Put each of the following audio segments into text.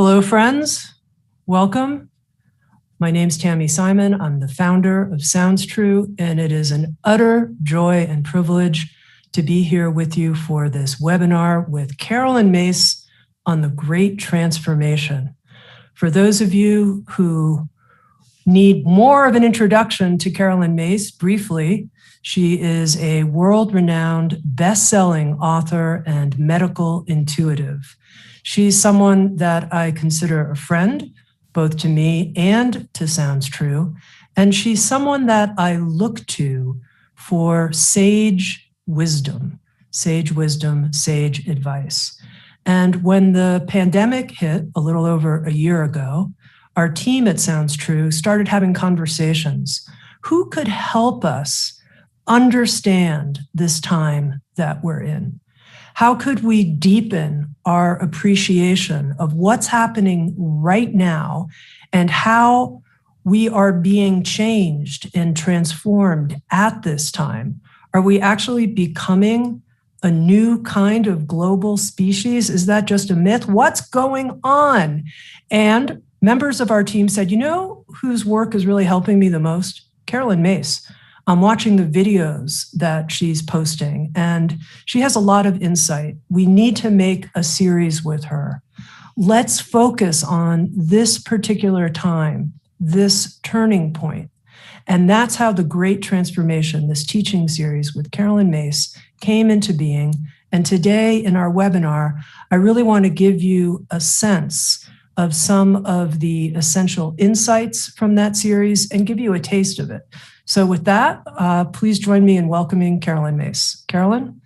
Hello, friends. Welcome. My name's Tami Simon. I'm the founder of Sounds True, and it is an utter joy and privilege to be here with you for this webinar with Caroline Myss on the Great Transformation. For those of you who need more of an introduction to Caroline Myss, briefly, she is a world-renowned best-selling author and medical intuitive. She's someone that I consider a friend, both to me and to Sounds True, and she's someone that I look to for sage wisdom, sage advice. And when the pandemic hit a little over a year ago, our team at Sounds True started having conversations. Who could help us understand this time that we're in? How could we deepen our appreciation of what's happening right now and how we are being changed and transformed at this time? Are we actually becoming a new kind of global species? Is that just a myth? What's going on? And members of our team said, you know whose work is really helping me the most? Caroline Myss. I'm watching the videos that she's posting, and she has a lot of insight. We need to make a series with her. Let's focus on this particular time, this turning point. And that's how the Great Transformation, this teaching series with Caroline Myss, came into being. And today in our webinar, I really want to give you a sense of some of the essential insights from that series and give you a taste of it. So with that, please join me in welcoming Caroline Myss. Caroline?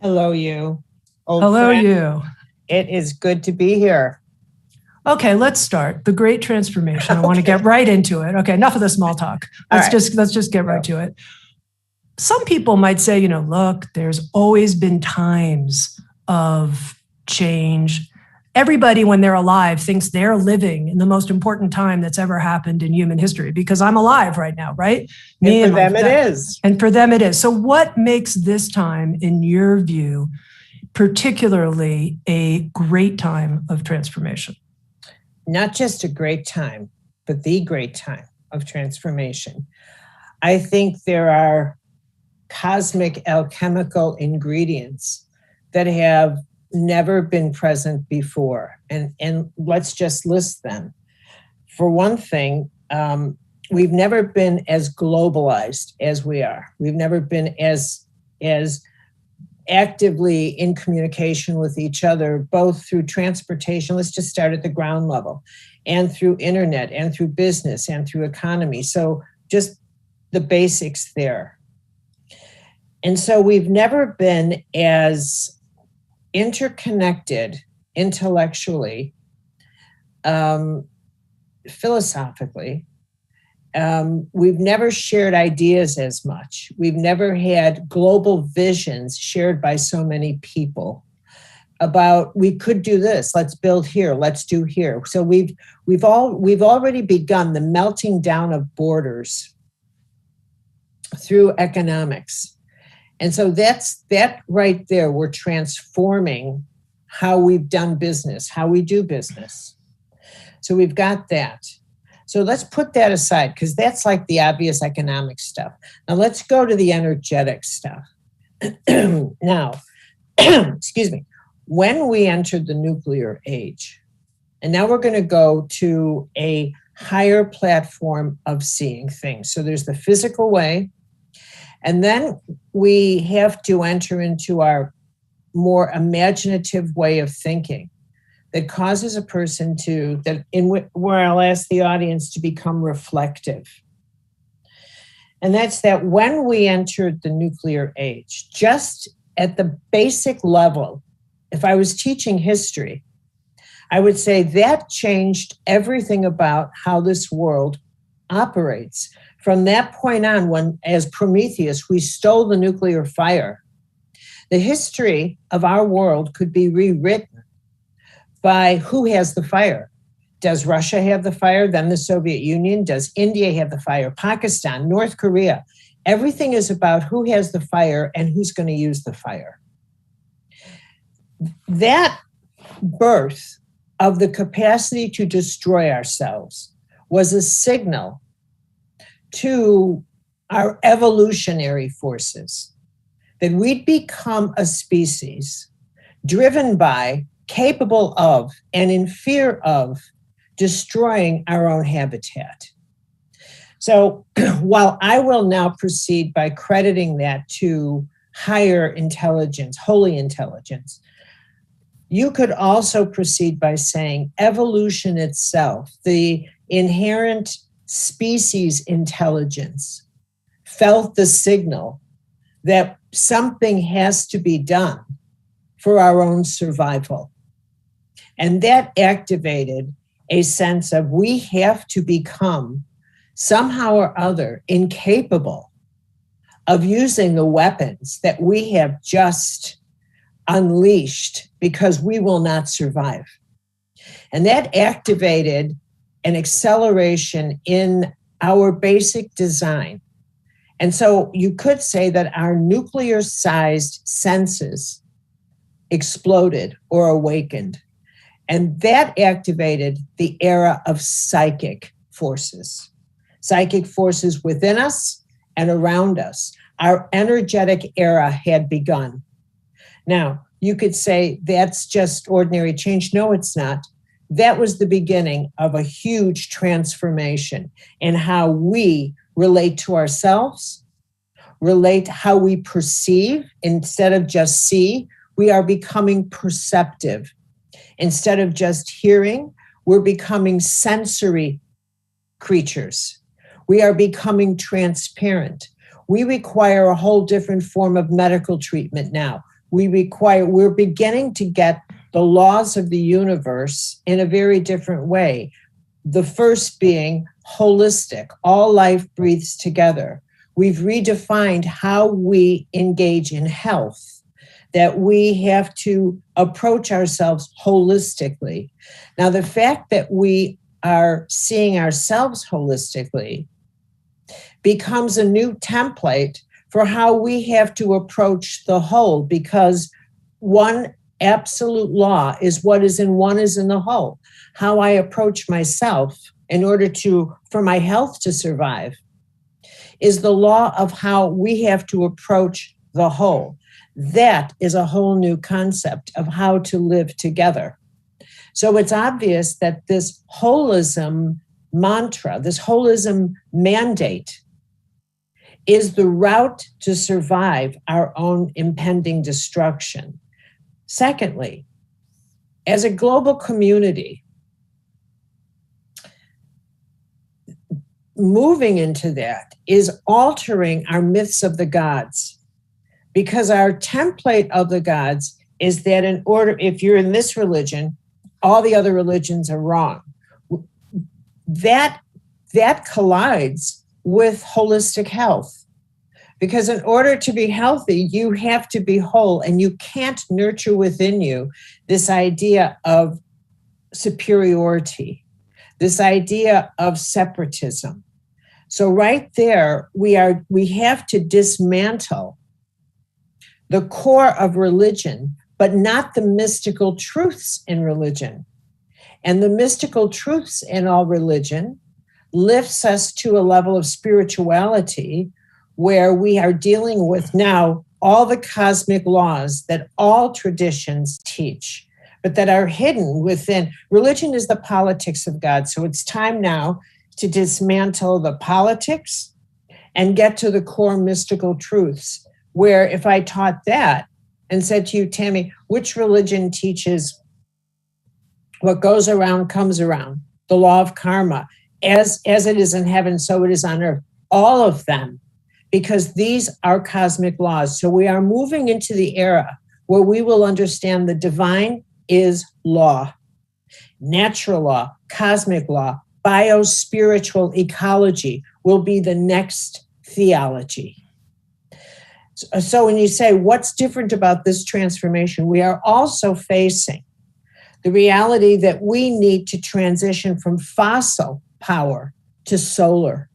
Hello, you. Hello, friend. You. It is good to be here. Okay, let's start. The Great Transformation. I want to get right into it. Okay, enough of the small talk. Let's just get right to it. Some people might say, look, there's always been times of change. Everybody, when they're alive, thinks they're living in the most important time that's ever happened in human history because I'm alive right now, right? And for them it is. And for them it is. So what makes this time, in your view, particularly a great time of transformation? Not just a great time, but the great time of transformation. I think there are cosmic alchemical ingredients that have never been present before. And let's just list them. For one thing, we've never been as globalized as we are. We've never been as actively in communication with each other, both through transportation, let's just start at the ground level, and through internet, and through business, and through economy. So just the basics there. And so we've never been as interconnected intellectually, philosophically. We've never shared ideas as much. We've never had global visions shared by so many people about we could do this, let's build here, let's do here. So we've already begun the melting down of borders through economics. And so that right there, we're transforming how we've done business, how we do business. So we've got that. So let's put that aside because that's like the obvious economic stuff. Now let's go to the energetic stuff. Now, excuse me, when we entered the nuclear age, and now we're going to go to a higher platform of seeing things. So there's the physical way. And then we have to enter into our more imaginative way of thinking that causes a person where I'll ask the audience to become reflective. And that's that when we entered the nuclear age, just at the basic level, if I was teaching history, I would say that changed everything about how this world operates. From that point on, when, as Prometheus, we stole the nuclear fire, the history of our world could be rewritten by who has the fire. Does Russia have the fire? Then the Soviet Union? Does India have the fire? Pakistan, North Korea? Everything is about who has the fire and who's going to use the fire. That birth of the capacity to destroy ourselves was a signal to our evolutionary forces that we'd become a species driven by, capable of, and in fear of destroying our own habitat. So while I will now proceed by crediting that to higher intelligence, holy intelligence, you could also proceed by saying evolution itself, the inherent species intelligence, felt the signal that something has to be done for our own survival. And that activated a sense of we have to become somehow or other incapable of using the weapons that we have just unleashed because we will not survive. And that activated an acceleration in our basic design. And so you could say that our nuclear-sized senses exploded or awakened. And that activated the era of psychic forces within us and around us. Our energetic era had begun. Now, you could say that's just ordinary change. No, it's not. That was the beginning of a huge transformation in how we relate to ourselves, relate how we perceive instead of just see. We are becoming perceptive. Instead of just hearing, we're becoming sensory creatures. We are becoming transparent. We require a whole different form of medical treatment now. We're beginning to get the laws of the universe in a very different way. The first being holistic, all life breathes together. We've redefined how we engage in health, that we have to approach ourselves holistically. Now, the fact that we are seeing ourselves holistically becomes a new template for how we have to approach the whole, because one absolute law is what is in one is in the whole. How I approach myself in order for my health to survive is the law of how we have to approach the whole. That is a whole new concept of how to live together. So it's obvious that this holism mantra, this holism mandate, is the route to survive our own impending destruction. Secondly, as a global community, moving into that is altering our myths of the gods, because our template of the gods is that in order, if you're in this religion, all the other religions are wrong. That collides with holistic health, because in order to be healthy, you have to be whole, and you can't nurture within you this idea of superiority, this idea of separatism. So right there, we have to dismantle the core of religion, but not the mystical truths in religion. And the mystical truths in all religion lifts us to a level of spirituality where we are dealing with now all the cosmic laws that all traditions teach, but that are hidden within. Religion is the politics of God. So it's time now to dismantle the politics and get to the core mystical truths, where if I taught that and said to you, Tami, which religion teaches what goes around comes around, the law of karma, as it is in heaven, so it is on earth, all of them, because these are cosmic laws. So we are moving into the era where we will understand the divine is law, natural law, cosmic law, bio-spiritual ecology will be the next theology. So when you say, what's different about this transformation, we are also facing the reality that we need to transition from fossil power to solar.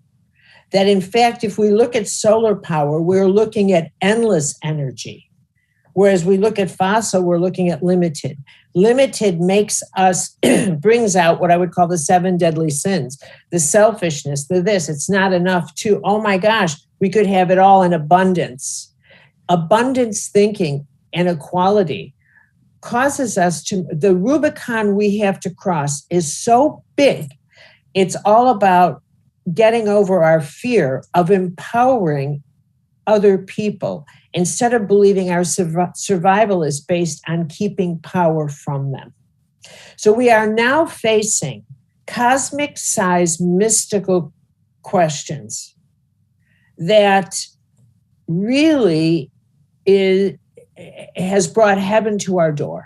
That in fact, if we look at solar power, we're looking at endless energy. Whereas we look at fossil, we're looking at limited. Limited makes us, brings out what I would call the 7 deadly sins, the selfishness, the this, it's not enough to, oh my gosh, we could have it all in abundance. Abundance thinking and equality causes us to, the Rubicon we have to cross is so big. It's all about getting over our fear of empowering other people instead of believing our survival is based on keeping power from them. So we are now facing cosmic-sized mystical questions that really has brought heaven to our door.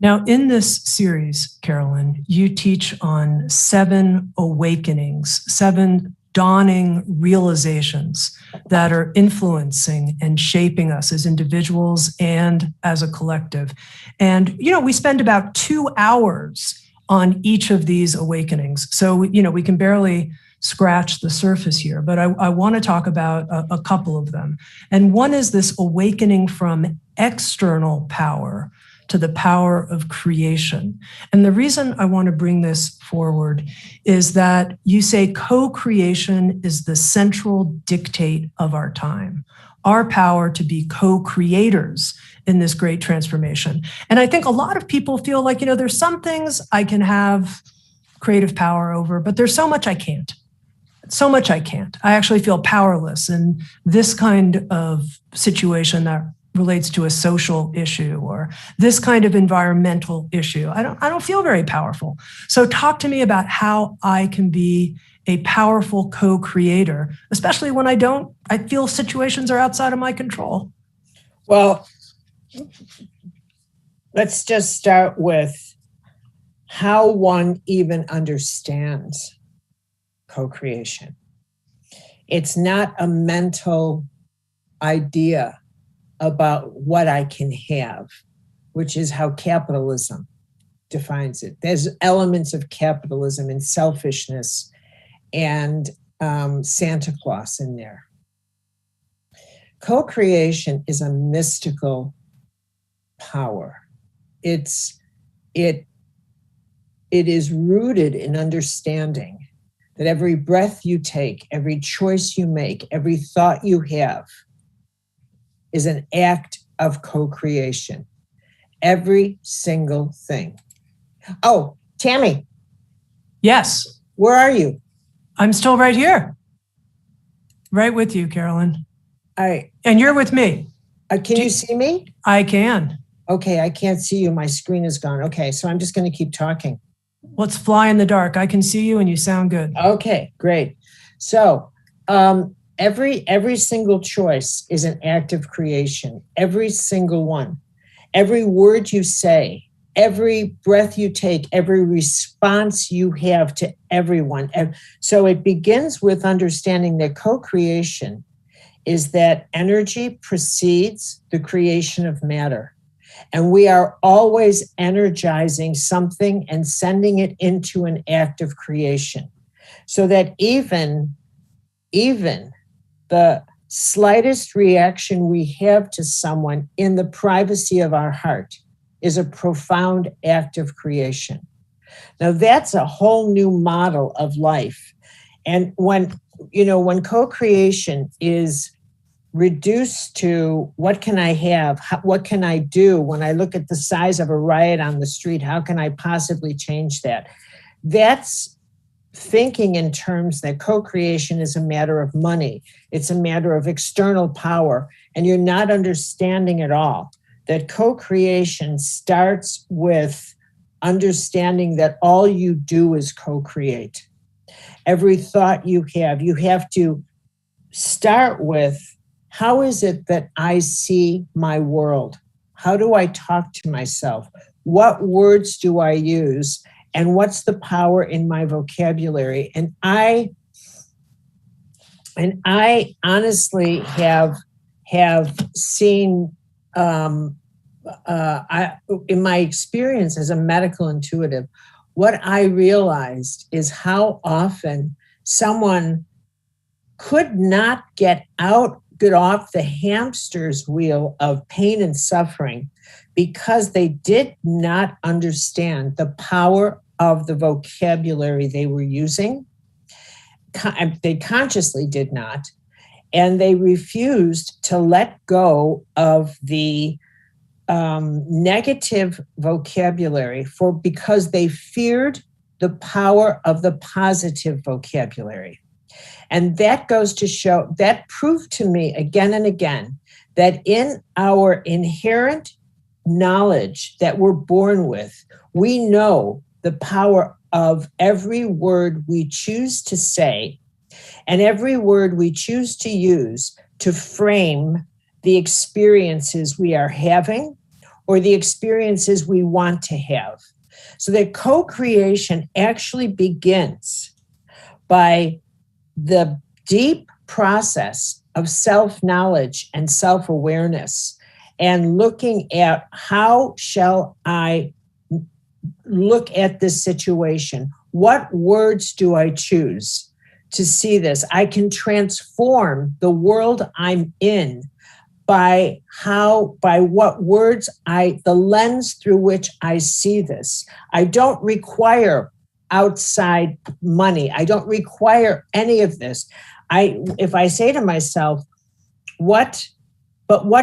Now, in this series, Caroline, you teach on 7 awakenings, 7 dawning realizations that are influencing and shaping us as individuals and as a collective. And, we spend about 2 hours on each of these awakenings. So, we can barely scratch the surface here, but I want to talk about a couple of them. And one is this awakening from external power to the power of creation. And the reason I want to bring this forward is that you say co-creation is the central dictate of our time, our power to be co-creators in this great transformation. And I think a lot of people feel like, there's some things I can have creative power over, but there's so much I can't. So much I can't. I actually feel powerless in this kind of situation that relates to a social issue or this kind of environmental issue. I don't feel very powerful. So talk to me about how I can be a powerful co-creator, especially when I feel situations are outside of my control. Well, let's just start with how one even understands co-creation. It's not a mental idea about what I can have, which is how capitalism defines it. There's elements of capitalism and selfishness and Santa Claus in there. Co-creation is a mystical power. It is rooted in understanding that every breath you take, every choice you make, every thought you have is an act of co-creation. Every single thing. Oh, Tami. Yes. Where are you? I'm still right here. Right with you, Caroline. And you're with me. Can you see me? I can. Okay, I can't see you. My screen is gone. Okay, so I'm just going to keep talking. Let's fly in the dark. I can see you and you sound good. Okay, great. So every single choice is an act of creation. Every single one. Every word you say, every breath you take, every response you have to everyone. So it begins with understanding that co-creation is that energy precedes the creation of matter. And we are always energizing something and sending it into an act of creation. So that even the slightest reaction we have to someone in the privacy of our heart is a profound act of creation. Now that's a whole new model of life. And when co-creation is reduced to what can I have, what can I do when I look at the size of a riot on the street, how can I possibly change that? That's thinking in terms that co-creation is a matter of money. It's a matter of external power. And you're not understanding at all that co-creation starts with understanding that all you do is co-create. Every thought you have to start with, how is it that I see my world? How do I talk to myself? What words do I use? And what's the power in my vocabulary? And I honestly have seen, in my experience as a medical intuitive, what I realized is how often someone could not get off the hamster's wheel of pain and suffering because they did not understand the power of the vocabulary they were using. They consciously did not, and they refused to let go of the negative vocabulary because they feared the power of the positive vocabulary. And that goes to show, that proved to me again and again that in our inherent knowledge that we're born with, we know the power of every word we choose to say and every word we choose to use to frame the experiences we are having or the experiences we want to have. So that co-creation actually begins by the deep process of self-knowledge and self-awareness and looking at how shall I look at this situation? What words do I choose to see this? I can transform the world I'm in by what words the lens through which I see this. I don't require outside money. I don't require any of this. If I say to myself, what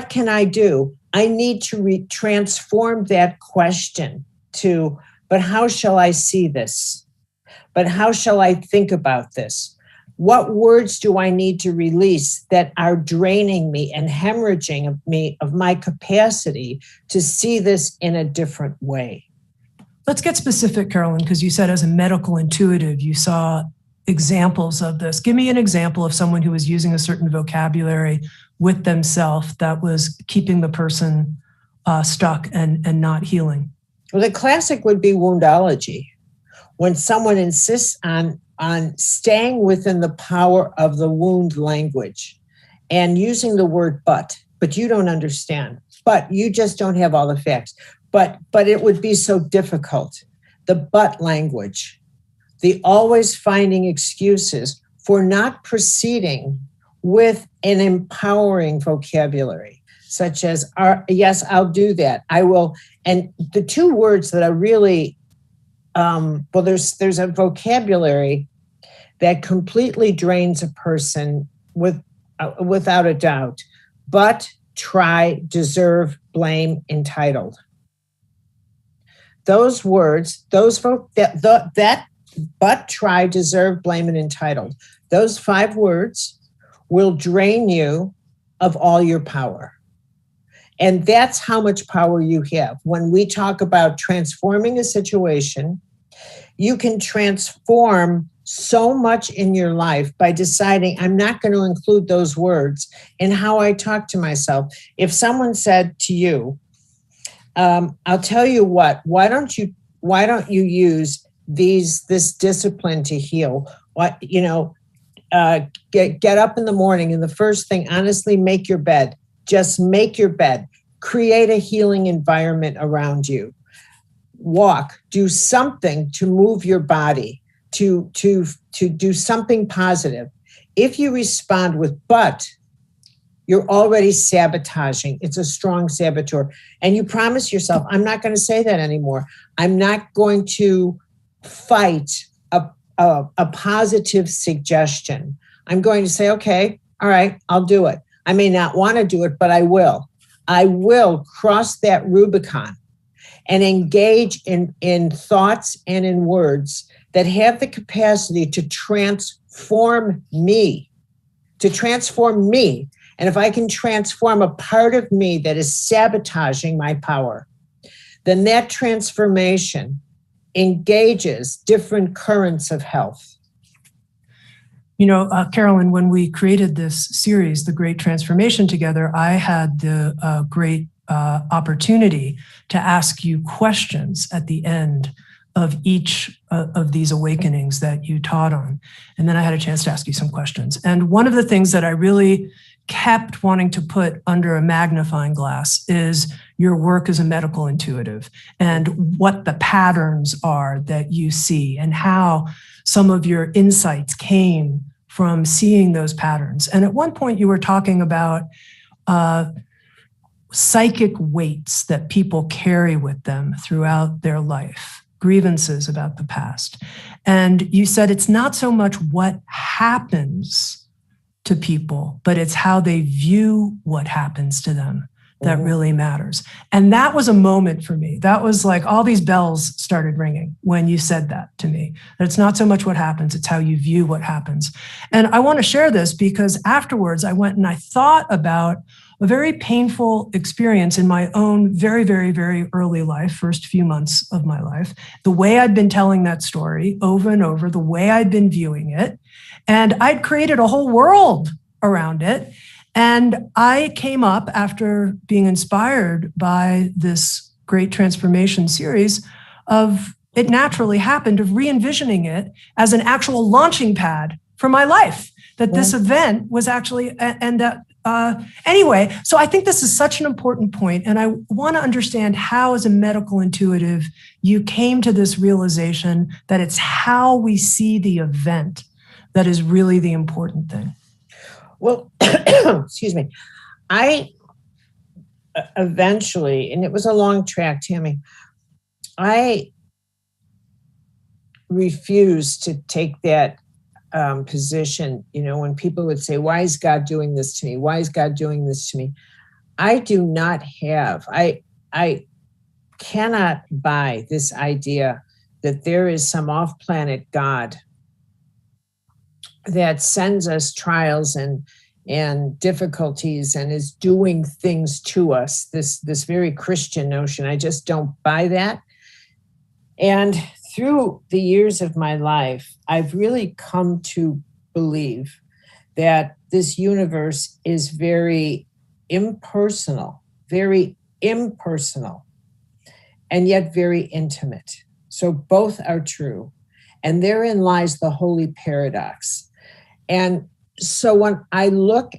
can I do? I need to transform that question to, but how shall I see this? But how shall I think about this? What words do I need to release that are draining me and hemorrhaging of my capacity to see this in a different way? Let's get specific, Caroline, because you said as a medical intuitive, you saw examples of this. Give me an example of someone who was using a certain vocabulary with themselves that was keeping the person stuck and not healing. Well, the classic would be woundology. When someone insists on staying within the power of the wound language and using the word but you don't understand, but you just don't have all the facts, but it would be so difficult. The but language, the always finding excuses for not proceeding with an empowering vocabulary, such as, yes, I'll do that. I will. And the two words that are really, there's a vocabulary that completely drains a person without a doubt. But, try, deserve, blame, entitled. Those words, that but, try, deserve, blame, and entitled. Those 5 words will drain you of all your power. And that's how much power you have. When we talk about transforming a situation, you can transform so much in your life by deciding, I'm not going to include those words in how I talk to myself. If someone said to you, I'll tell you what, why don't you use this discipline to heal? Get up in the morning and the first thing, honestly, make your bed. Just make your bed. Create a healing environment around you. Walk, do something to move your body, to do something positive. If you respond with but, you're already sabotaging. It's a strong saboteur. And you promise yourself, I'm not going to say that anymore. I'm not going to fight a positive suggestion. I'm going to say, okay, all right, I'll do it. I may not want to do it, but I will. I will cross that Rubicon and engage in thoughts and in words that have the capacity to transform me. And if I can transform a part of me that is sabotaging my power, then that transformation engages different currents of health. Caroline, when we created this series, The Great Transformation, together, I had the great opportunity to ask you questions at the end of each of these awakenings that you taught on. And then I had a chance to ask you some questions. And one of the things that I really kept wanting to put under a magnifying glass is your work as a medical intuitive and what the patterns are that you see and how some of your insights came from seeing those patterns. And at one point you were talking about psychic weights that people carry with them throughout their life, grievances about the past. And you said it's not so much what happens to people, but it's how they view what happens to them that really matters. And that was a moment for me. That was like all these bells started ringing when you said that to me. That it's not so much what happens, it's how you view what happens. And I want to share this because afterwards I went and I thought about a very painful experience in my own very, very, very early life, first few months of my life, the way I'd been telling that story over and over, the way I'd been viewing it. And I'd created a whole world around it. And I came up after being inspired by this great transformation series of It Naturally Happened, of re-envisioning it as an actual launching pad for my life, that this event was actually, and that anyway, so I think this is such an important point, and I want to understand how, as a medical intuitive, you came to this realization that it's how we see the event that is really the important thing. Well, excuse me, I eventually, and it was a long track, Tami, I refused to take that position, when people would say, why is God doing this to me? Why is God doing this to me? I do not have, I cannot buy this idea that there is some off-planet God that sends us trials and difficulties and is doing things to us, this very Christian notion. I just don't buy that. And through the years of my life, I've really come to believe that this universe is very impersonal, and yet very intimate. So both are true. And therein lies the holy paradox. And so when I look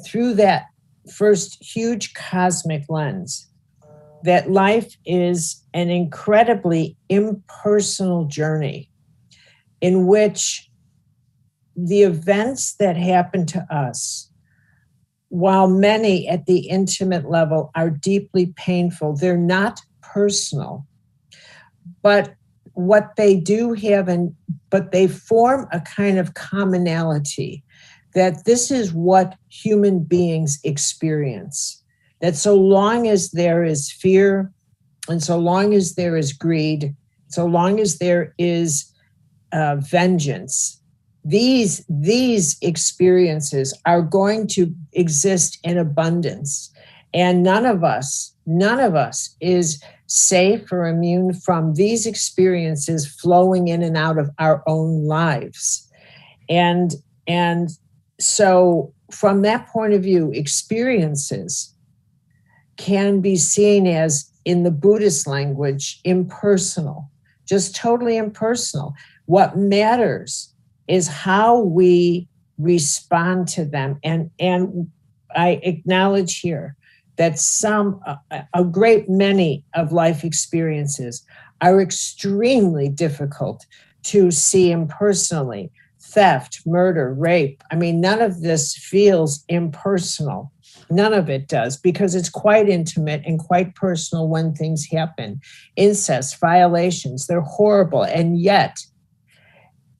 through that first huge cosmic lens, that life is an incredibly impersonal journey in which the events that happen to us, while many at the intimate level are deeply painful, they're not personal. But what they do have, but they form a kind of commonality, that this is what human beings experience. That so long as there is fear, and so long as there is greed, so long as there is vengeance, these experiences are going to exist in abundance. And none of us is safe or immune from these experiences flowing in and out of our own lives. And so from that point of view, experiences can be seen as, in the Buddhist language, impersonal, just totally impersonal. What matters is how we respond to them. And I acknowledge here that a great many of life experiences are extremely difficult to see impersonally. Theft, murder, rape. I mean, none of this feels impersonal. None of it does, because it's quite intimate and quite personal when things happen. Incest, violations, they're horrible. And yet,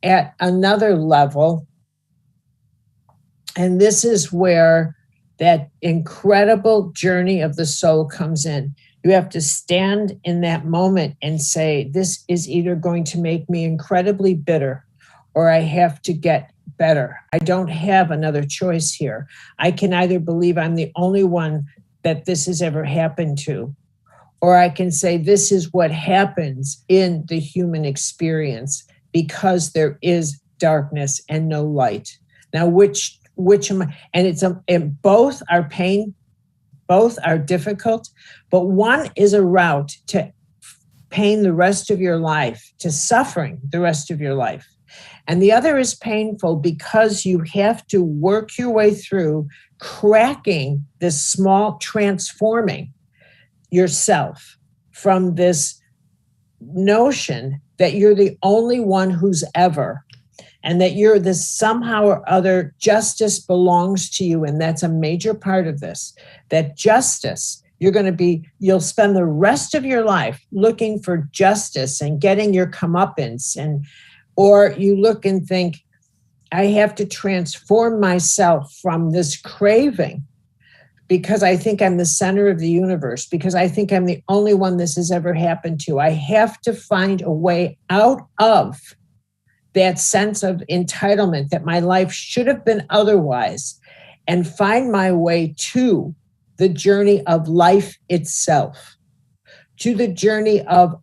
at another level, and this is where that incredible journey of the soul comes in. You have to stand in that moment and say, this is either going to make me incredibly bitter, or I have to get better. I don't have another choice here. I can either believe I'm the only one that this has ever happened to, or I can say this is what happens in the human experience because there is darkness and no light. Now, which am I? And both are pain, both are difficult, but one is a route to pain the rest of your life, to suffering the rest of your life. And the other is painful because you have to work your way through cracking this small, transforming yourself from this notion that you're the only one who's ever, and that you're this somehow or other, justice belongs to you. And that's a major part of this, that justice, you'll spend the rest of your life looking for justice and getting your comeuppance. Or you look and think, I have to transform myself from this craving because I think I'm the center of the universe, because I think I'm the only one this has ever happened to. I have to find a way out of that sense of entitlement that my life should have been otherwise, and find my way to the journey of life itself, to the journey of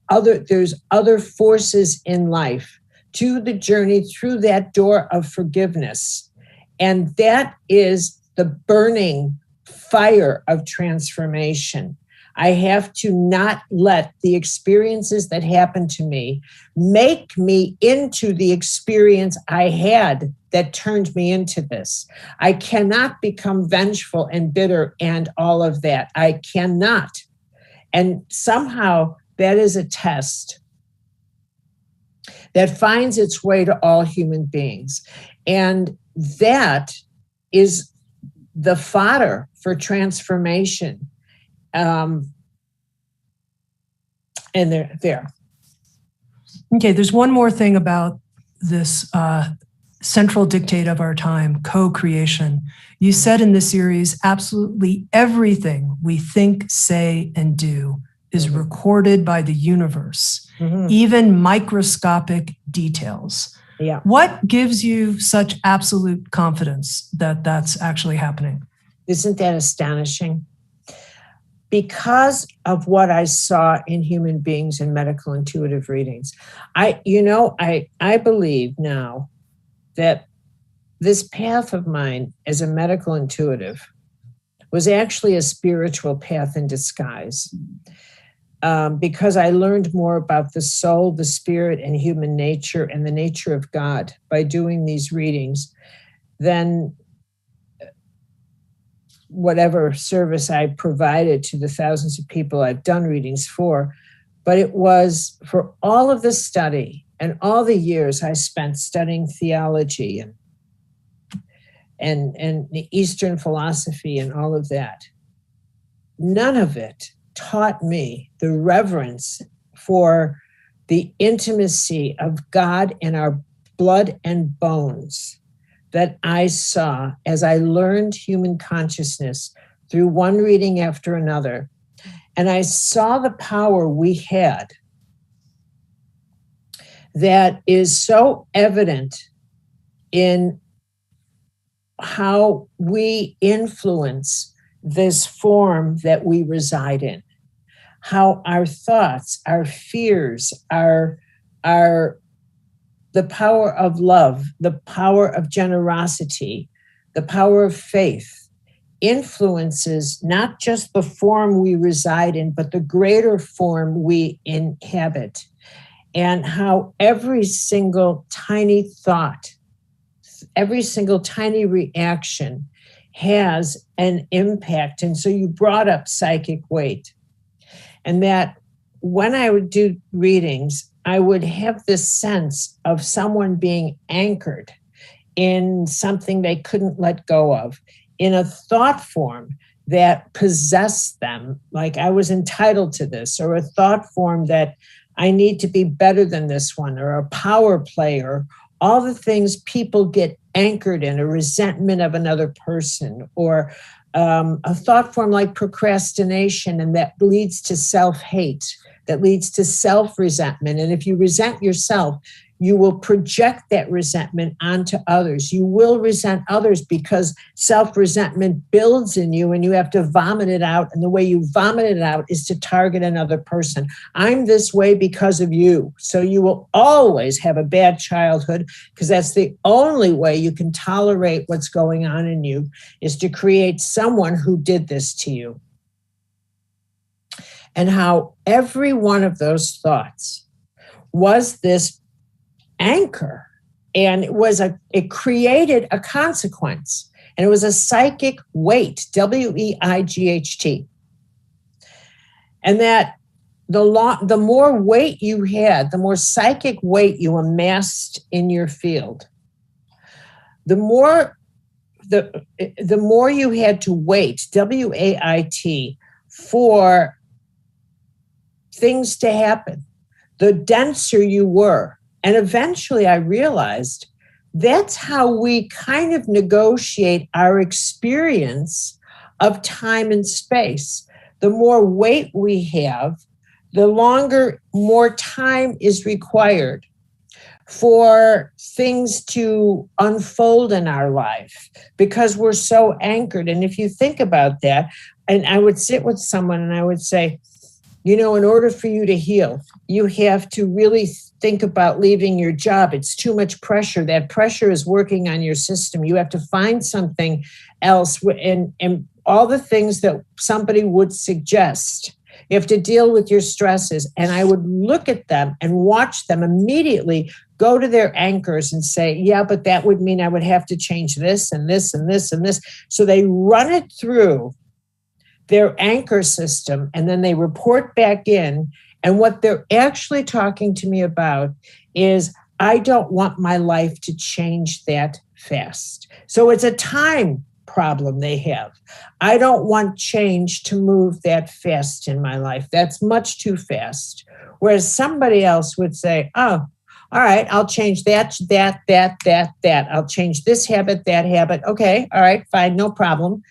there's other forces in life, to the journey through that door of forgiveness. And that is the burning fire of transformation. I have to not let the experiences that happen to me make me into the experience I had that turned me into this. I cannot become vengeful and bitter and all of that. I cannot. And somehow that is a test that finds its way to all human beings. And that is the fodder for transformation. And there. Okay, there's one more thing about this central dictate of our time, co-creation. You said in this series, absolutely everything we think, say, and do is recorded by the universe, even microscopic details. Yeah. What gives you such absolute confidence that that's actually happening? Isn't that astonishing? Because of what I saw in human beings in medical intuitive readings, I believe now that this path of mine as a medical intuitive was actually a spiritual path in disguise. Because I learned more about the soul, the spirit, and human nature, and the nature of God by doing these readings than whatever service I provided to the thousands of people I've done readings for. But it was for all of the study and all the years I spent studying theology and the Eastern philosophy and all of that. None of it taught me the reverence for the intimacy of God in our blood and bones that I saw as I learned human consciousness through one reading after another. And I saw the power we had that is so evident in how we influence this form that we reside in, how our thoughts, our fears, the power of love, the power of generosity, the power of faith influences not just the form we reside in, but the greater form we inhabit, and how every single tiny thought, every single tiny reaction has an impact. And so you brought up psychic weight, and that when I would do readings, I would have this sense of someone being anchored in something they couldn't let go of, in a thought form that possessed them, like I was entitled to this, or a thought form that I need to be better than this one, or a power play, or all the things people get anchored in, a resentment of another person, or a thought form like procrastination, and that leads to self-hate, that leads to self-resentment. And if you resent yourself, you will project that resentment onto others. You will resent others because self-resentment builds in you and you have to vomit it out. And the way you vomit it out is to target another person. I'm this way because of you. So you will always have a bad childhood, because that's the only way you can tolerate what's going on in you, is to create someone who did this to you. And how every one of those thoughts was this anchor, and it created a consequence, and it was a psychic weight, WEIGHT. And that the more weight you had, the more psychic weight you amassed in your field, the more you had to wait, WAIT, for things to happen, the denser you were. And eventually I realized that's how we kind of negotiate our experience of time and space. The more weight we have, the longer, more time is required for things to unfold in our life because we're so anchored. And if you think about that, and I would sit with someone and I would say, in order for you to heal, you have to really think about leaving your job. It's too much pressure. That pressure is working on your system. You have to find something else, and all the things that somebody would suggest. You have to deal with your stresses. And I would look at them and watch them immediately go to their anchors and say, yeah, but that would mean I would have to change this and this and this and this. So they run it through their anchor system, and then they report back in. And what they're actually talking to me about is, I don't want my life to change that fast. So it's a time problem they have. I don't want change to move that fast in my life. That's much too fast. Whereas somebody else would say, oh, all right, I'll change that. I'll change this habit, that habit. Okay, all right, fine, no problem.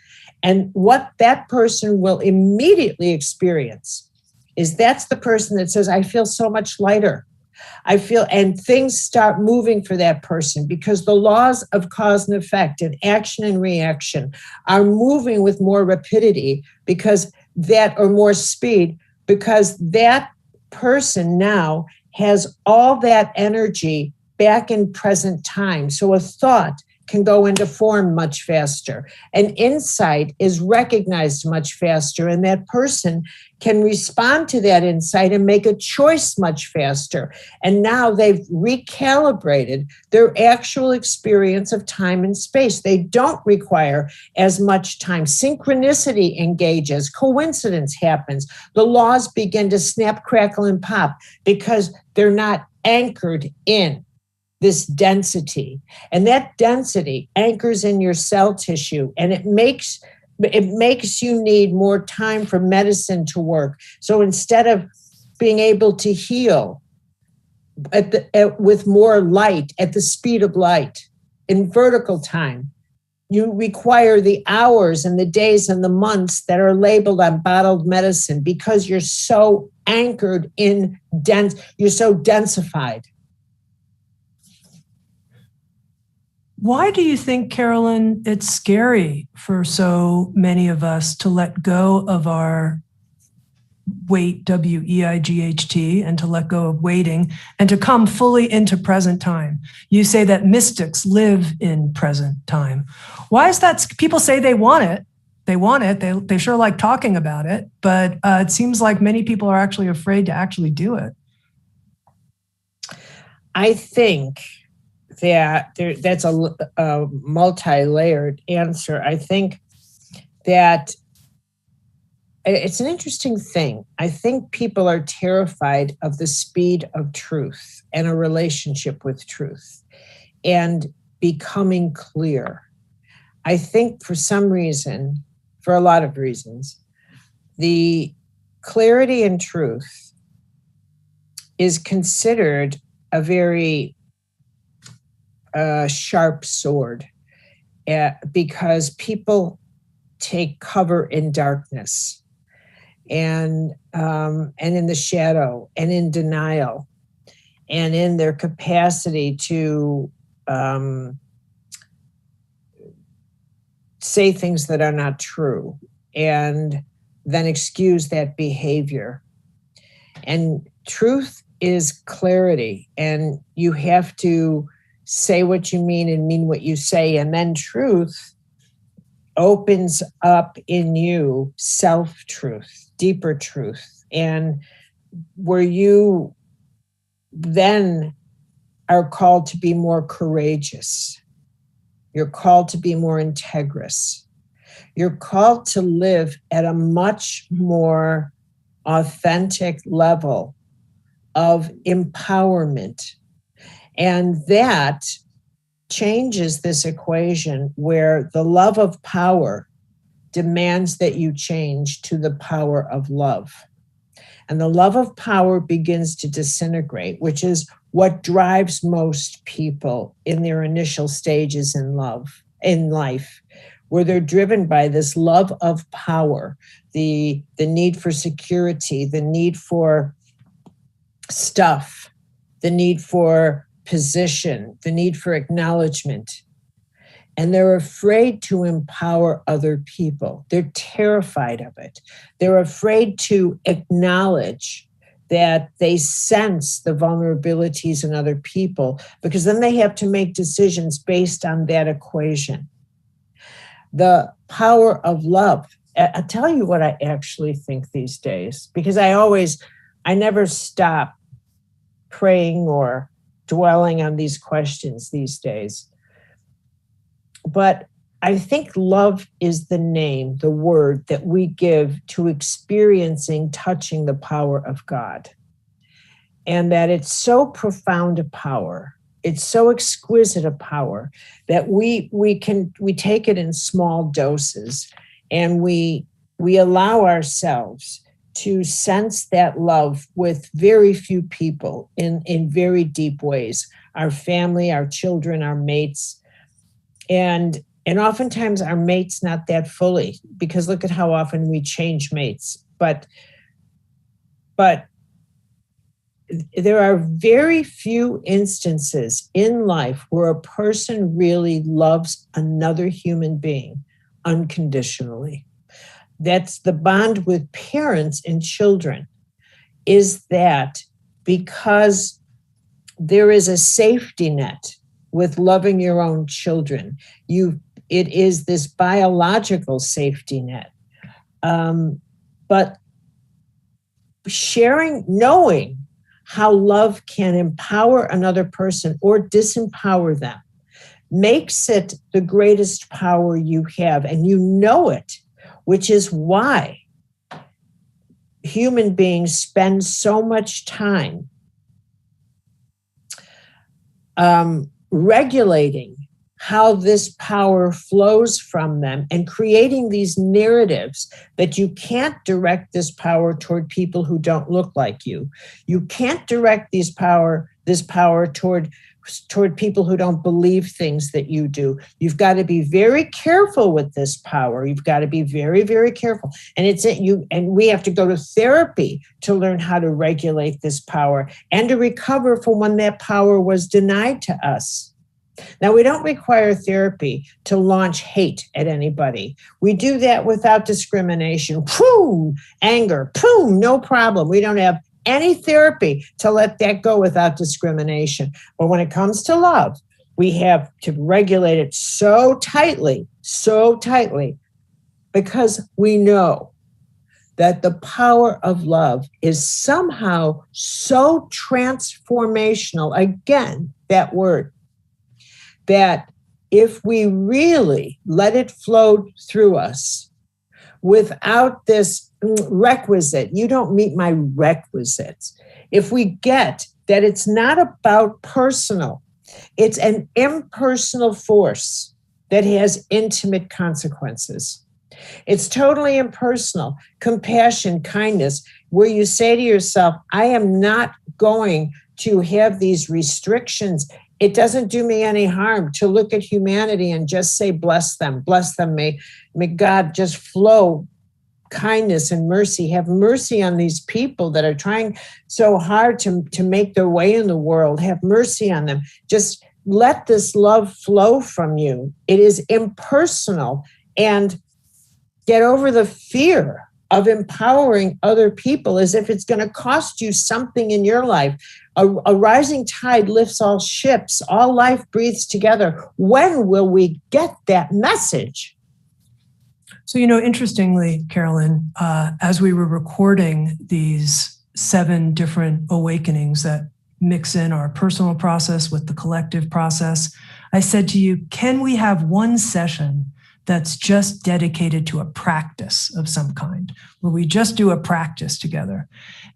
And what that person will immediately experience is that's the person that says, I feel so much lighter. And things start moving for that person because the laws of cause and effect and action and reaction are moving with more rapidity or more speed, because that person now has all that energy back in present time. So a thought can go into form much faster. An insight is recognized much faster, and that person can respond to that insight and make a choice much faster. And now they've recalibrated their actual experience of time and space. They don't require as much time. Synchronicity engages, coincidence happens. The laws begin to snap, crackle, and pop because they're not anchored in this density. And that density anchors in your cell tissue, and it makes you need more time for medicine to work. So instead of being able to heal with more light, at the speed of light, in vertical time, you require the hours and the days and the months that are labeled on bottled medicine because you're so anchored in you're so densified. Why do you think, Caroline, it's scary for so many of us to let go of our weight, WEIGHT, and to let go of waiting and to come fully into present time? You say that mystics live in present time. Why is that? People say they want it. They sure like talking about it, but it seems like many people are actually afraid to actually do it. I think that's a multi-layered answer. I think that it's an interesting thing. I think people are terrified of the speed of truth and a relationship with truth and becoming clear. I think for some reason, for a lot of reasons, the clarity and truth is considered a very sharp sword because people take cover in darkness and in the shadow and in denial and in their capacity to say things that are not true and then excuse that behavior. And truth is clarity, and you have to say what you mean and mean what you say. And then truth opens up in you self-truth, deeper truth, and where you then are called to be more courageous. You're called to be more integrous. You're called to live at a much more authentic level of empowerment. And that changes this equation where the love of power demands that you change to the power of love. And the love of power begins to disintegrate, which is what drives most people in their initial stages in life, where they're driven by this love of power, the need for security, the need for stuff, the need for position, the need for acknowledgement. And they're afraid to empower other people. They're terrified of it. They're afraid to acknowledge that they sense the vulnerabilities in other people, because then they have to make decisions based on that equation. The power of love. I'll tell you what I actually think these days, because I never stop praying or dwelling on these questions these days. But I think love is the name, the word that we give to experiencing, touching the power of God. And that it's so profound a power, it's so exquisite a power that we take it in small doses, and we allow ourselves to sense that love with very few people in very deep ways. Our family, our children, our mates. And oftentimes our mates not that fully, because look at how often we change mates. But there are very few instances in life where a person really loves another human being unconditionally. That's the bond with parents and children, is that because there is a safety net with loving your own children. It is this biological safety net. But sharing, knowing how love can empower another person or disempower them makes it the greatest power you have. And you know it, which is why human beings spend so much time regulating how this power flows from them and creating these narratives that you can't direct this power toward people who don't look like you. You can't direct this power toward people who don't believe things that you do. You've got to be very careful with this power. You've got to be very, very careful. And we have to go to therapy to learn how to regulate this power and to recover from when that power was denied to us. Now, we don't require therapy to launch hate at anybody. We do that without discrimination. Boom, anger, boom, no problem. We don't have any therapy to let that go without discrimination. But when it comes to love, we have to regulate it so tightly, because we know that the power of love is somehow so transformational, again, that word, that if we really let it flow through us without this requisite, you don't meet my requisites. If we get that it's not about personal, it's an impersonal force that has intimate consequences. It's totally impersonal. Compassion, kindness, where you say to yourself, I am not going to have these restrictions. It doesn't do me any harm to look at humanity and just say, bless them. May God just flow kindness and mercy. Have mercy on these people that are trying so hard to make their way in the world. Have mercy on them. Just let this love flow from you. It is impersonal. And get over the fear of empowering other people as if it's going to cost you something in your life. A rising tide lifts all ships. All life breathes together. When will we get that message? So, interestingly, Caroline, as we were recording these 7 different awakenings that mix in our personal process with the collective process, I said to you, can we have one session that's just dedicated to a practice of some kind, where we just do a practice together.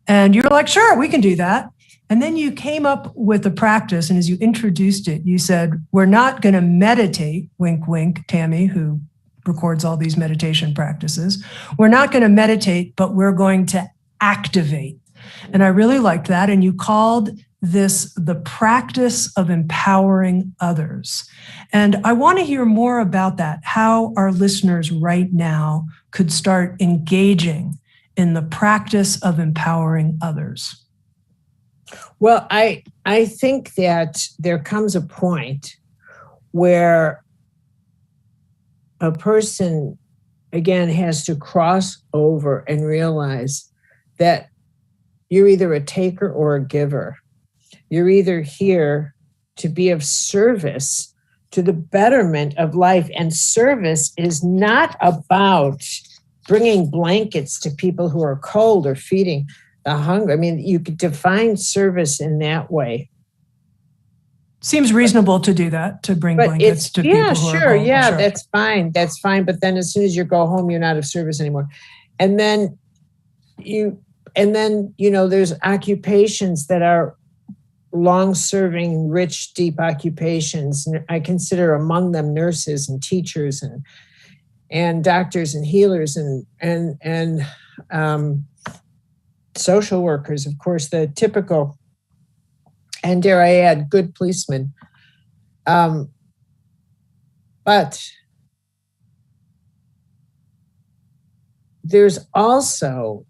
And you're like, sure, we can do that. And then you came up with a practice, and as you introduced it, you said, we're not going to meditate, wink, wink, Tami, who records all these meditation practices. We're not going to meditate, but we're going to activate. And I really liked that. And you called this the practice of empowering others. And I want to hear more about that, how our listeners right now could start engaging in the practice of empowering others. Well, I think that there comes a point where a person, again, has to cross over and realize that you're either a taker or a giver. You're either here to be of service to the betterment of life. And service is not about bringing blankets to people who are cold or feeding the hungry. I mean, you could define service in that way. Seems reasonable to do that, to bring blankets to people who are cold. Yeah, sure. That's fine. That's fine. But then as soon as you go home, you're not of service anymore. And then there's occupations that are long-serving, rich, deep occupations. I consider among them nurses and teachers and doctors and healers and social workers, of course, the typical, and dare I add, good policemen. But there's also,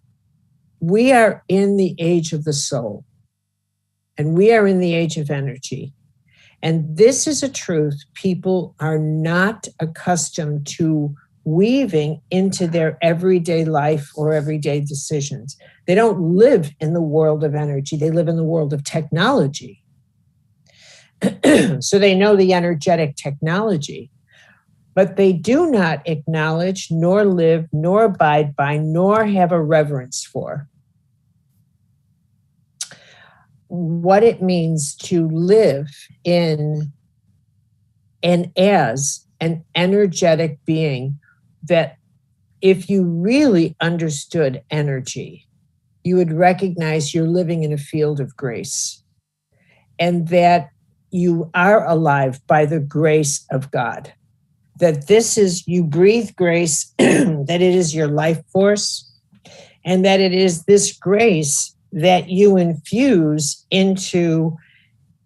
we are in the age of the soul, and we are in the age of energy. And this is a truth people are not accustomed to weaving into their everyday life or everyday decisions. They don't live in the world of energy. They live in the world of technology. So they know the energetic technology, but they do not acknowledge, nor live, nor abide by, nor have a reverence for what it means to live in and as an energetic being, that if you really understood energy, you would recognize you're living in a field of grace, and that you are alive by the grace of God. That this is, you breathe grace, that it is your life force, and that it is this grace that you infuse into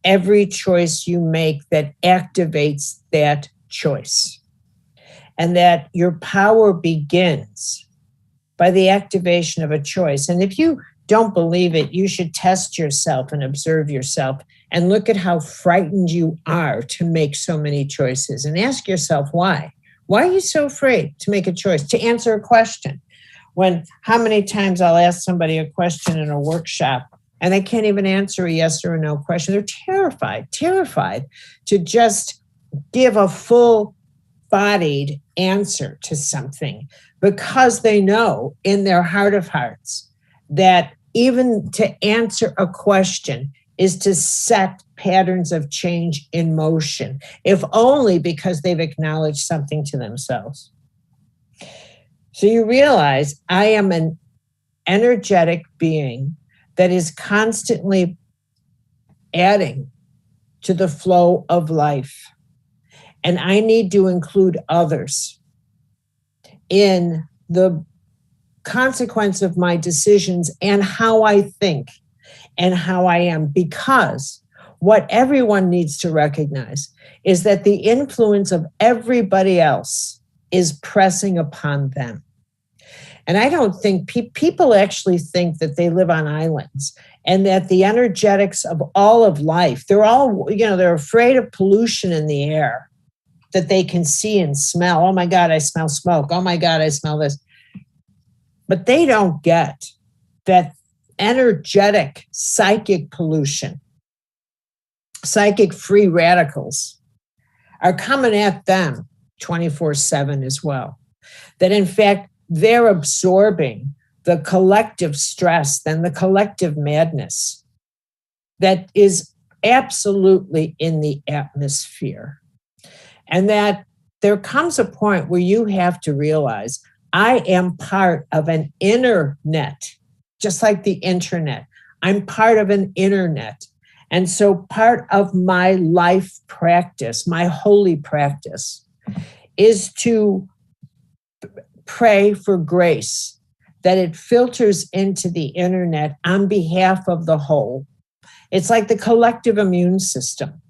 every choice you make that activates that choice. And that your power begins by the activation of a choice. And if you don't believe it, you should test yourself and observe yourself and look at how frightened you are to make so many choices, and ask yourself why. Why are you so afraid to make a choice, to answer a question? When how many times I'll ask somebody a question in a workshop and they can't even answer a yes or a no question. They're terrified to just give a full-bodied answer to something, because they know in their heart of hearts that even to answer a question is to set patterns of change in motion, if only because they've acknowledged something to themselves. So you realize I am an energetic being that is constantly adding to the flow of life. And I need to include others in the consequence of my decisions and how I think and how I am, because what everyone needs to recognize is that the influence of everybody else is pressing upon them. And I don't think people actually think that they live on islands and that the energetics of all of life, they're afraid of pollution in the air that they can see and smell. Oh my God, I smell smoke. Oh my God, I smell this. But they don't get that energetic psychic pollution, psychic free radicals are coming at them 24/7 as well. That in fact, they're absorbing the collective stress and the collective madness that is absolutely in the atmosphere. And that there comes a point where you have to realize I am part of an inner net, just like the internet. I'm part of an internet. And so part of my life practice, my holy practice, is to pray for grace, that it filters into the internet on behalf of the whole. It's like the collective immune system,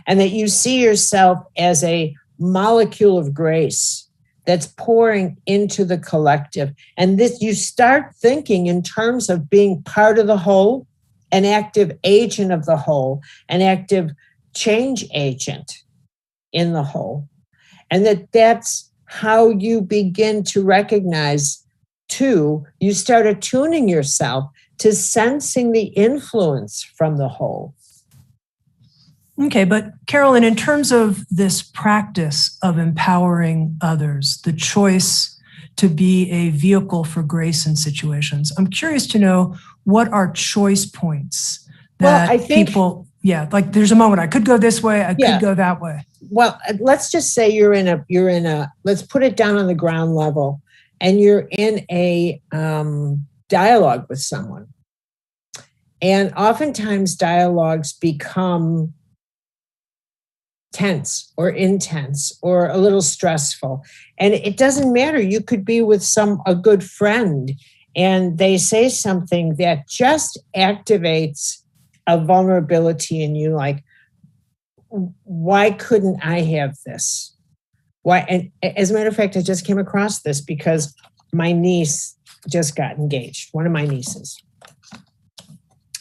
and that you see yourself as a molecule of grace that's pouring into the collective. And this, you start thinking in terms of being part of the whole, an active agent of the whole, an active change agent in the whole. And that's how you begin to recognize, too, you start attuning yourself to sensing the influence from the whole. Okay, but Caroline, in terms of this practice of empowering others, the choice to be a vehicle for grace in situations, I'm curious to know, what are choice points that people, like there's a moment I could go this way, I could go that way. Well, let's just say you're in a, let's put it down on the ground level, and you're in a dialogue with someone. And oftentimes dialogues become tense or intense or a little stressful. And it doesn't matter. You could be with a good friend, and they say something that just activates a vulnerability in you, like, why couldn't I have this? Why? And as a matter of fact, I just came across this because my niece just got engaged, one of my nieces.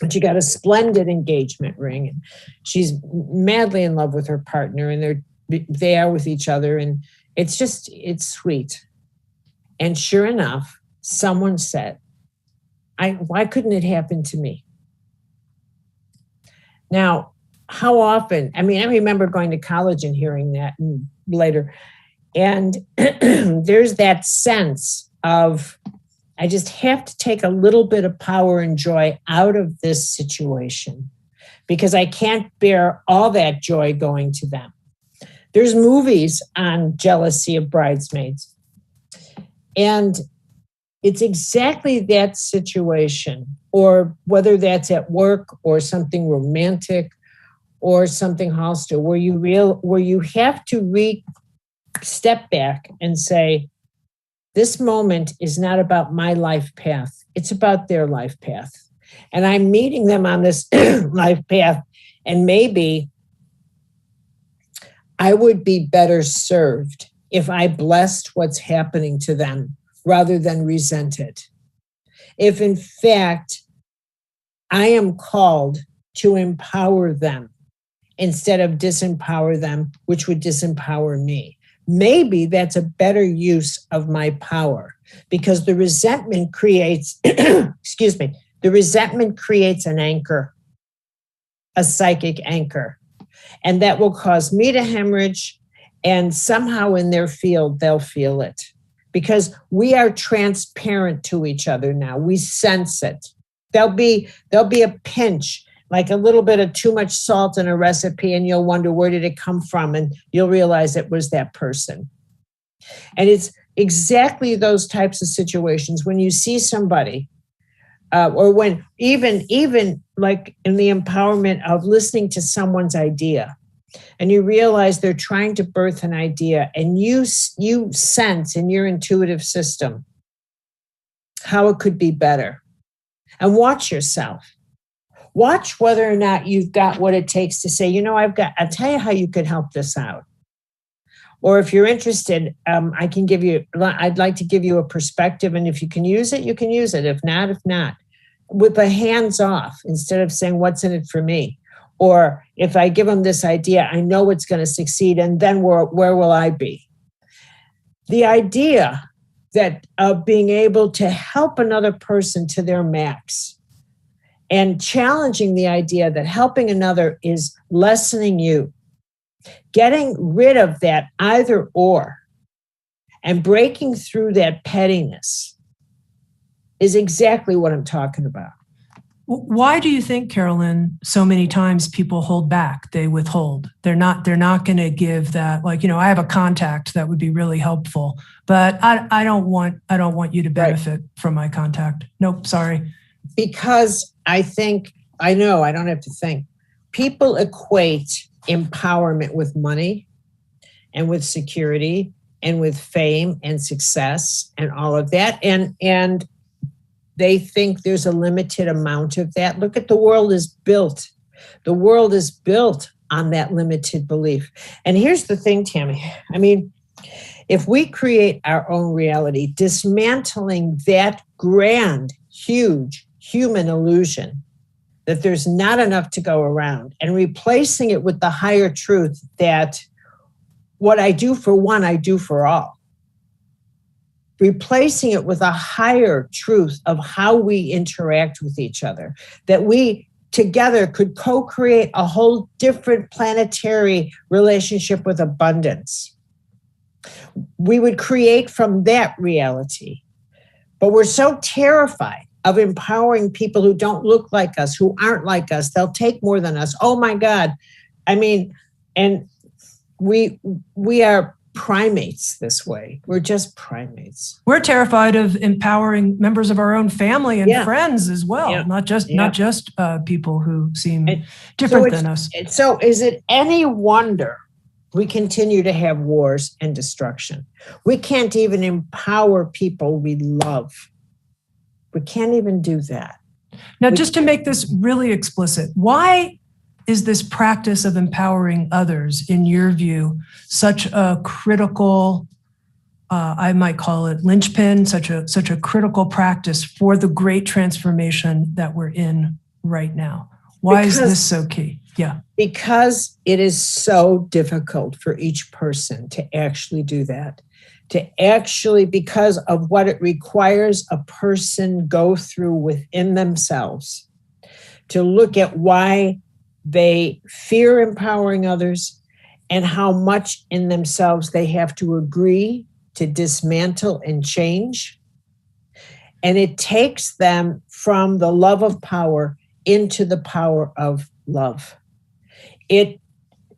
And she got a splendid engagement ring, and she's madly in love with her partner, and they are with each other, and it's sweet. And sure enough, someone said, why couldn't it happen to me? Now, how often, I remember going to college and hearing that later, and there's that sense of, I just have to take a little bit of power and joy out of this situation because I can't bear all that joy going to them. There's movies on jealousy of bridesmaids. And it's exactly that situation, or whether that's at work or something romantic or something hostile, where you have to step back and say, this moment is not about my life path. It's about their life path. And I'm meeting them on this life path. And maybe I would be better served if I blessed what's happening to them rather than resent it. If in fact, I am called to empower them instead of disempower them, which would disempower me. Maybe that's a better use of my power, because the resentment creates, the resentment creates an anchor, a psychic anchor, and that will cause me to hemorrhage, and somehow in their field, they'll feel it, because we are transparent to each other now. We sense it. There'll be a pinch, like a little bit of too much salt in a recipe, and you'll wonder, where did it come from? And you'll realize it was that person. And it's exactly those types of situations when you see somebody, or when even like in the empowerment of listening to someone's idea, and you realize they're trying to birth an idea, and you sense in your intuitive system how it could be better. And watch yourself. Watch whether or not you've got what it takes to say, I'll tell you how you could help this out. Or if you're interested, I'd like to give you a perspective. And if you can use it, you can use it. If not, with the hands off, instead of saying, what's in it for me? Or if I give them this idea, I know it's going to succeed. And then where will I be? The idea that of being able to help another person to their max, and challenging the idea that helping another is lessening you, getting rid of that either or, and breaking through that pettiness is exactly what I'm talking about. Why do you think, Carolyn, so many times people hold back? They withhold. They're not going to give that, like, I have a contact that would be really helpful, but I don't want you to benefit from my contact. Nope, sorry. Because I don't have to think. People equate empowerment with money and with security and with fame and success and all of that. And they think there's a limited amount of that. Look at the world is built. The world is built on that limited belief. And here's the thing, Tami. I mean, if we create our own reality, dismantling that grand, huge human illusion that there's not enough to go around and replacing it with the higher truth that what I do for one, I do for all. Replacing it with a higher truth of how we interact with each other, that we together could co-create a whole different planetary relationship with abundance. We would create from that reality. But we're so terrified of empowering people who don't look like us, who aren't like us. They'll take more than us. Oh my God. I mean, and we are primates this way. We're just primates. We're terrified of empowering members of our own family and friends as well, not just people who seem different than us. So is it any wonder we continue to have wars and destruction? We can't even empower people we love. We can't even do that. Now, just to make this really explicit, why is this practice of empowering others, in your view, such a critical, I might call it linchpin, such a critical practice for the great transformation that we're in right now? Why is this so key? Yeah. Because it is so difficult for each person to actually do that. Because of what it requires a person go through within themselves, to look at why they fear empowering others and how much in themselves they have to agree to dismantle and change. And it takes them from the love of power into the power of love. It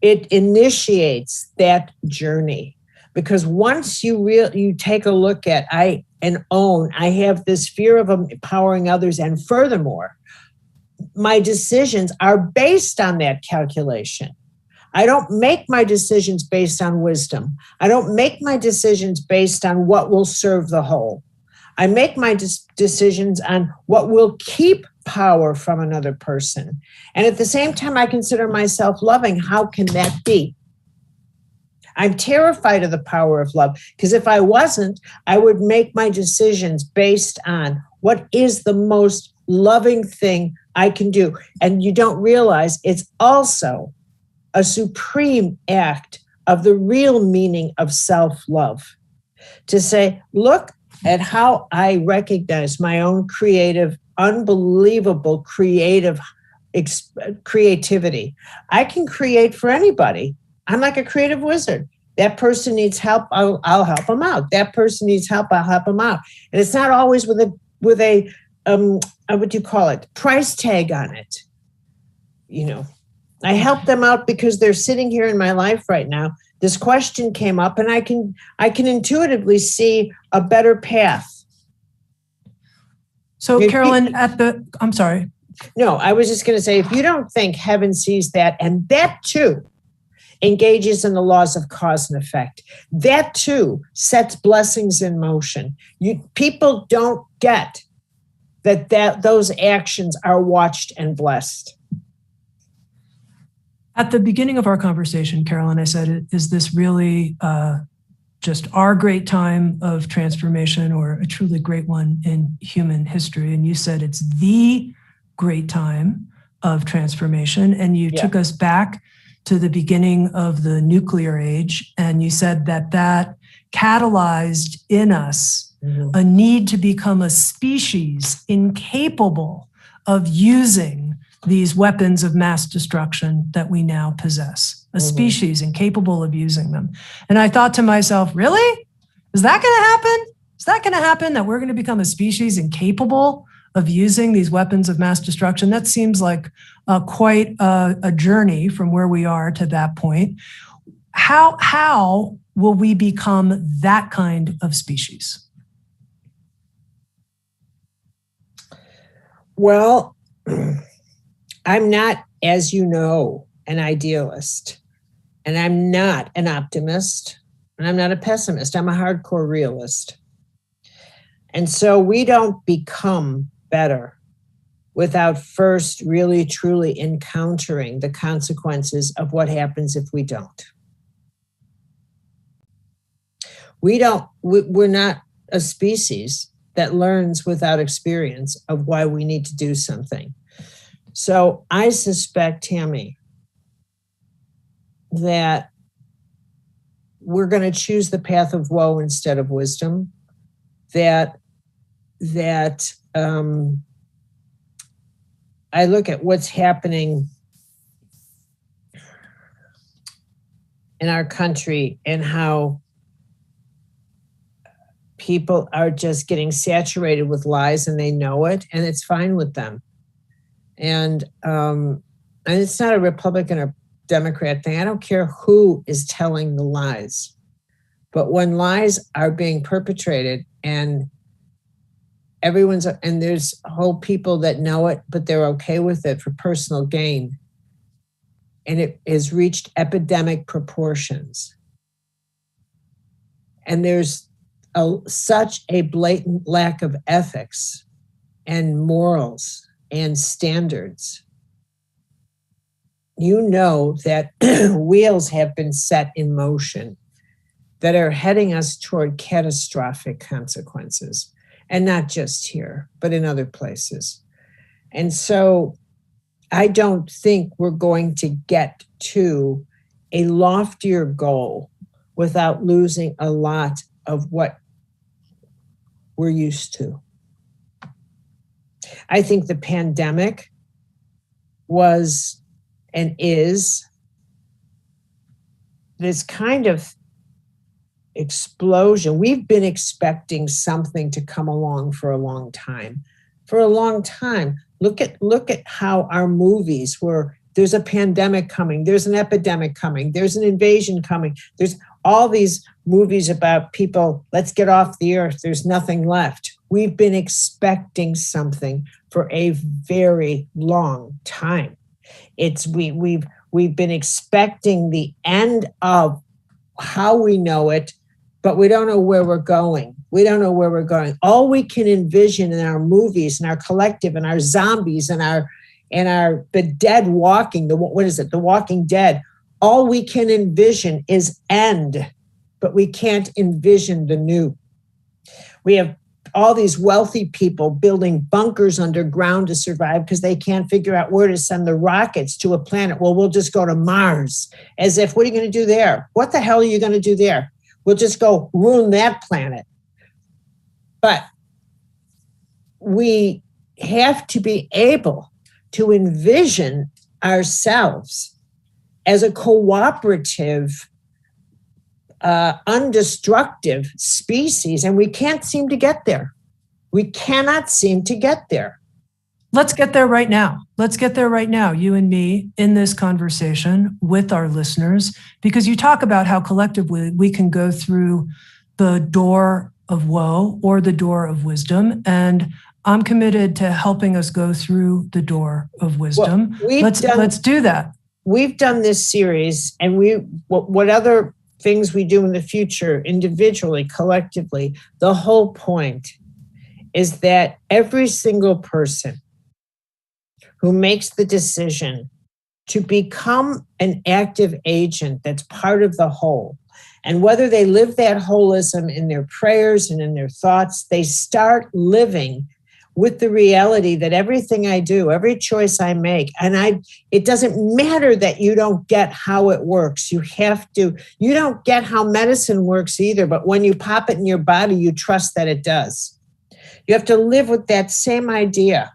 initiates that journey. Because once you take a look at I have this fear of empowering others, and furthermore, my decisions are based on that calculation. I don't make my decisions based on wisdom. I don't make my decisions based on what will serve the whole. I make my decisions on what will keep power from another person. And at the same time, I consider myself loving. How can that be? I'm terrified of the power of love, because if I wasn't, I would make my decisions based on what is the most loving thing I can do. And you don't realize it's also a supreme act of the real meaning of self-love. To say, look at how I recognize my own unbelievable creativity. I can create for anybody. I'm like a creative wizard. That person needs help, I'll help them out. That person needs help, I'll help them out. And it's not always with a what do you call it? Price tag on it. I help them out because they're sitting here in my life right now. This question came up, and I can intuitively see a better path. So, Carolyn, I'm sorry. No, I was just going to say, if you don't think heaven sees that, and that too engages in the laws of cause and effect, that too sets blessings in motion. People don't get that those actions are watched and blessed. At the beginning of our conversation, Caroline, I said, is this really just our great time of transformation, or a truly great one in human history? And you said it's the great time of transformation. And you took us back to the beginning of the nuclear age. And you said that catalyzed in us a need to become a species incapable of using these weapons of mass destruction that we now possess, a species incapable of using them. And I thought to myself, really? Is that going to happen? Is that going to happen, that we're going to become a species incapable of using these weapons of mass destruction? That seems like quite a journey from where we are to that point. How will we become that kind of species? Well, I'm not, as you know, an idealist, and I'm not an optimist, and I'm not a pessimist. I'm a hardcore realist. And so we don't become better without first really, truly encountering the consequences of what happens if we don't. We're not a species that learns without experience of why we need to do something. So I suspect, Tami, that we're going to choose the path of woe instead of wisdom. That I look at what's happening in our country and how people are just getting saturated with lies, and they know it, and it's fine with them. And it's not a Republican or Democrat thing. I don't care who is telling the lies. But when lies are being perpetrated and there's whole people that know it, but they're okay with it for personal gain, and it has reached epidemic proportions. And there's such a blatant lack of ethics and morals and standards. You know that wheels have been set in motion that are heading us toward catastrophic consequences, and not just here, but in other places. And so I don't think we're going to get to a loftier goal without losing a lot of what we're used to. I think the pandemic was and is this kind of explosion. We've been expecting something to come along for a long time. For a long time. Look at how our movies were. There's a pandemic coming. There's an epidemic coming. There's an invasion coming. There's all these movies about people, let's get off the earth. There's nothing left. We've been expecting something for a very long time. We've been expecting the end of how we know it, but we don't know where we're going. We don't know where we're going. All we can envision in our movies and our collective and our zombies and the dead walking, The Walking Dead. All we can envision is end, but we can't envision the new. We have all these wealthy people building bunkers underground to survive because they can't figure out where to send the rockets to a planet. Well, we'll just go to Mars. As if, what are you going to do there? What the hell are you going to do there? We'll just go ruin that planet. But we have to be able to envision ourselves as a cooperative, undestructive species, and we can't seem to get there. We cannot seem to get there. Let's get there right now. Let's get there right now, you and me, in this conversation with our listeners, because you talk about how collectively we can go through the door of woe or the door of wisdom. And I'm committed to helping us go through the door of wisdom. Well, let's do that. We've done this series, and what other things we do in the future, individually, collectively, the whole point is that every single person who makes the decision to become an active agent that's part of the whole, and whether they live that holism in their prayers and in their thoughts, they start living with the reality that everything I do, every choice I make, it doesn't matter that you don't get how it works. You don't get how medicine works either, but when you pop it in your body, you trust that it does. You have to live with that same idea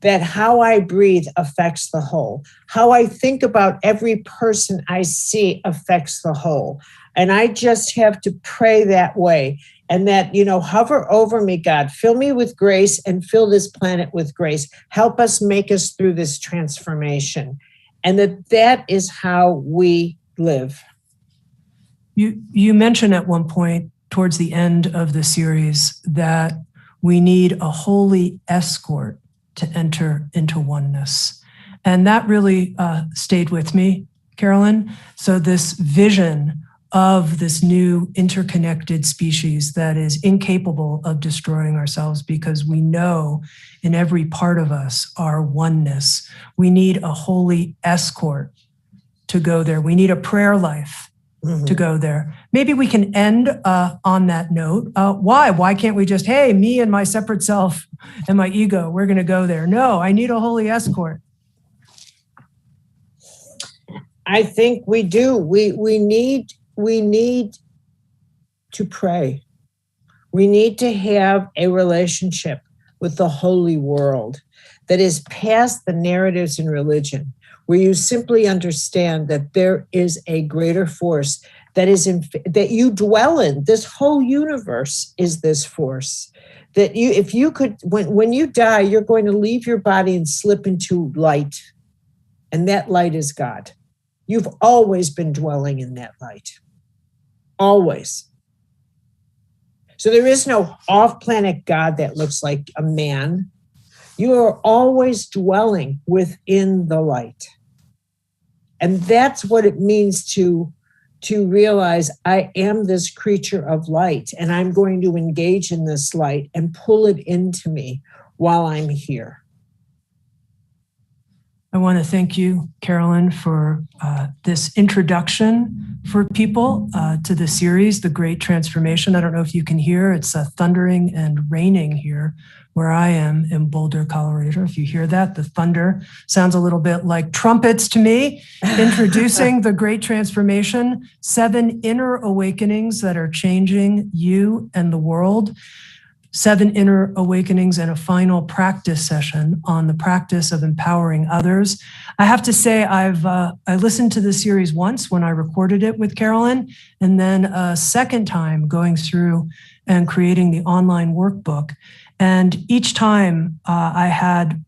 that how I breathe affects the whole. How I think about every person I see affects the whole. And I just have to pray that way. And that, hover over me, God, fill me with grace and fill this planet with grace. Help us make us through this transformation. And that is how we live. You mentioned at one point towards the end of the series that we need a holy escort to enter into oneness. And that really stayed with me, Caroline. So this vision of this new interconnected species that is incapable of destroying ourselves because we know in every part of us our oneness. We need a holy escort to go there. We need a prayer life to go there. Maybe we can end on that note. Why? Why can't we just, hey, me and my separate self and my ego, we're going to go there? No, I need a holy escort. I think we do. We need to pray. We need to have a relationship with the holy world that is past the narratives in religion, where you simply understand that there is a greater force that that you dwell in. This whole universe is this force that if you could, when you die, you're going to leave your body and slip into light. And that light is God. You've always been dwelling in that light. Always. So there is no off-planet God that looks like a man. You are always dwelling within the light. And that's what it means to realize I am this creature of light, and I'm going to engage in this light and pull it into me while I'm here. I want to thank you, Caroline, for this introduction for people to the series, The Great Transformation. I don't know if you can hear, it's thundering and raining here where I am in Boulder, Colorado. If you hear that, the thunder sounds a little bit like trumpets to me. Introducing The Great Transformation, 7 inner awakenings that are changing you and the world. 7 inner awakenings and a final practice session on the practice of empowering others. I have to say, I listened to the series once when I recorded it with Caroline, and then a second time going through and creating the online workbook. And each time I had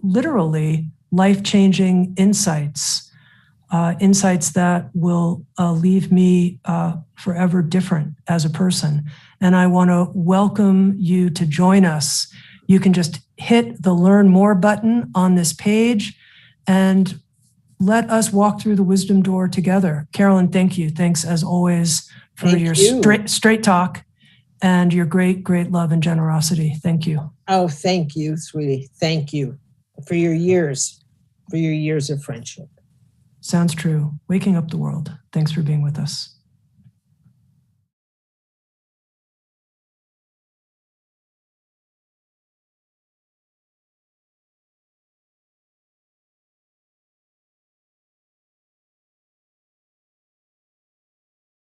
literally life-changing insights, insights that will leave me forever different as a person. And I want to welcome you to join us. You can just hit the Learn More button on this page and let us walk through the wisdom door together. Caroline, thank you. Thanks as always for your straight talk and your great love and generosity. Thank you. Oh, thank you, sweetie. Thank you for your years of friendship. Sounds true. Waking up the world. Thanks for being with us.